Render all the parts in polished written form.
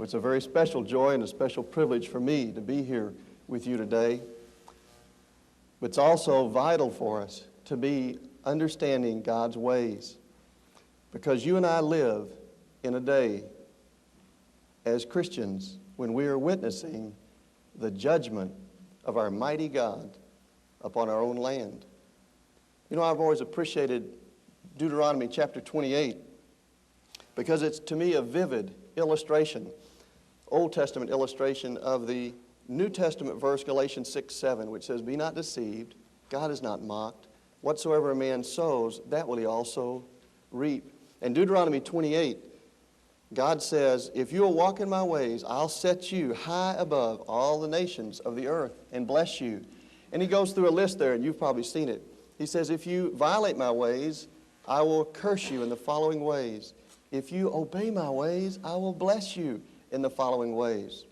Well, it's a very special joy and a special privilege for me to be here with you today. But it's also vital for us to be understanding God's ways, because you and I live in a day as Christians when we are witnessing the judgment of our mighty God upon our own land. You know, I've always appreciated Deuteronomy chapter 28 because it's, to me, a vivid illustration, Old Testament illustration of the New Testament verse, Galatians 6:7, which says, "Be not deceived, God is not mocked. Whatsoever a man sows, that will he also reap." In Deuteronomy 28, God says, if you'll walk in my ways, I'll set you high above all the nations of the earth and bless you. And he goes through a list there, and you've probably seen it. He says, if you violate my ways, I will curse you in the following ways. If you obey my ways, I will bless you in the following ways.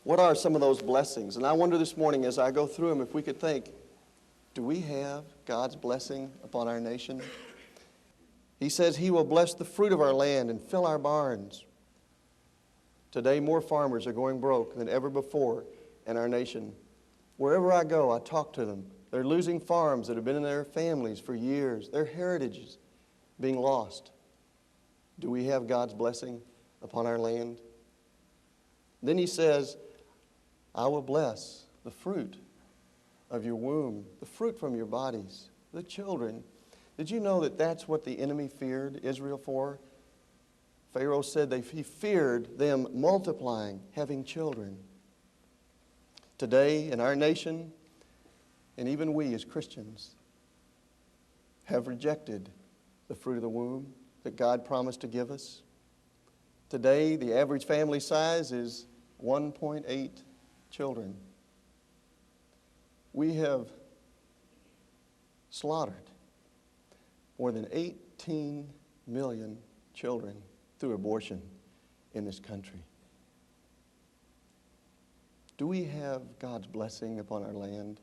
What are some of those blessings? And I wonder this morning as I go through them if we could think, do we have God's blessing upon our nation? He says he will bless the fruit of our land and fill our barns. Today, more farmers are going broke than ever before in our nation. Wherever I go, I talk to them. They're losing farms that have been in their families for years. Their heritage is being lost. Do we have God's blessing upon our land? Then he says, I will bless the fruit of your womb, the fruit from your bodies, the children. Did you know that that's what the enemy feared Israel for? Pharaoh said he feared them multiplying, having children. Today, in our nation, and even we as Christians, have rejected the fruit of the womb that God promised to give us. Today, the average family size is 1.8 children. We have slaughtered more than 18 million children through abortion in this country. Do we have God's blessing upon our land?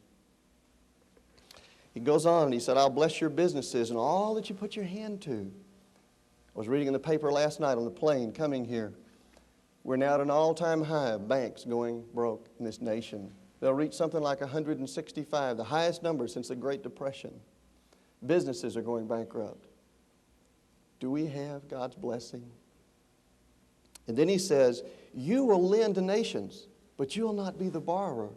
He goes on and he said, I'll bless your businesses and all that you put your hand to. I was reading in the paper last night on the plane coming here. We're now at an all-time high of banks going broke in this nation. They'll reach something like 165, the highest number since the Great Depression. Businesses are going bankrupt. Do we have God's blessing? And then he says, you will lend to nations, but you will not be the borrower.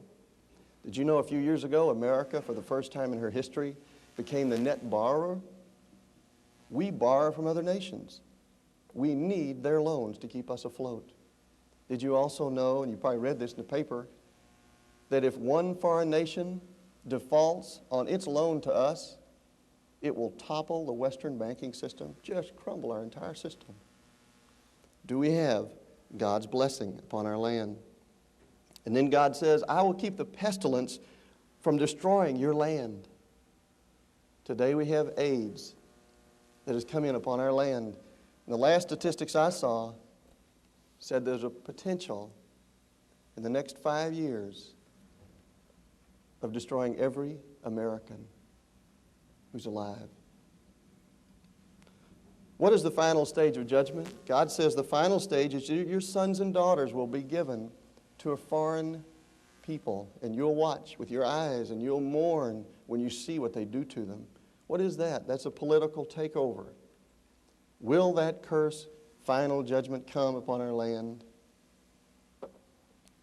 Did you know a few years ago, America, for the first time in her history, became the net borrower? We borrow from other nations. We need their loans to keep us afloat. Did you also know, and you probably read this in the paper, that if one foreign nation defaults on its loan to us, it will topple the Western banking system, just crumble our entire system? Do we have God's blessing upon our land? And then God says, I will keep the pestilence from destroying your land. Today we have AIDS that has come in upon our land. And the last statistics I saw said there's a potential in the next 5 years of destroying every American who's alive. What is the final stage of judgment? God says the final stage is your sons and daughters will be given to a foreign people, and you'll watch with your eyes and you'll mourn when you see what they do to them. What is that? That's a political takeover. Will that curse, final judgment come upon our land?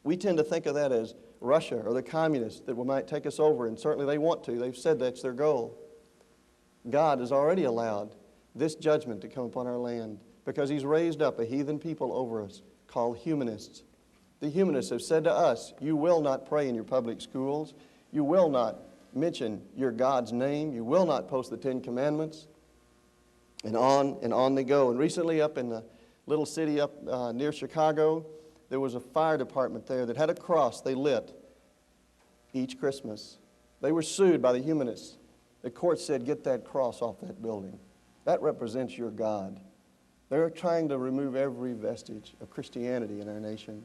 We tend to think of that as Russia or the communists that might take us over, and certainly they want to. They've said that's their goal. God has already allowed this judgment to come upon our land because he's raised up a heathen people over us called humanists. The humanists have said to us, you will not pray in your public schools. You will not mention your God's name. You will not post the 10 Commandments. And on they go. And recently up in the little city up near Chicago, there was a fire department there that had a cross they lit each Christmas. They were sued by the humanists. The court said, get that cross off that building. That represents your God. They're trying to remove every vestige of Christianity in our nation.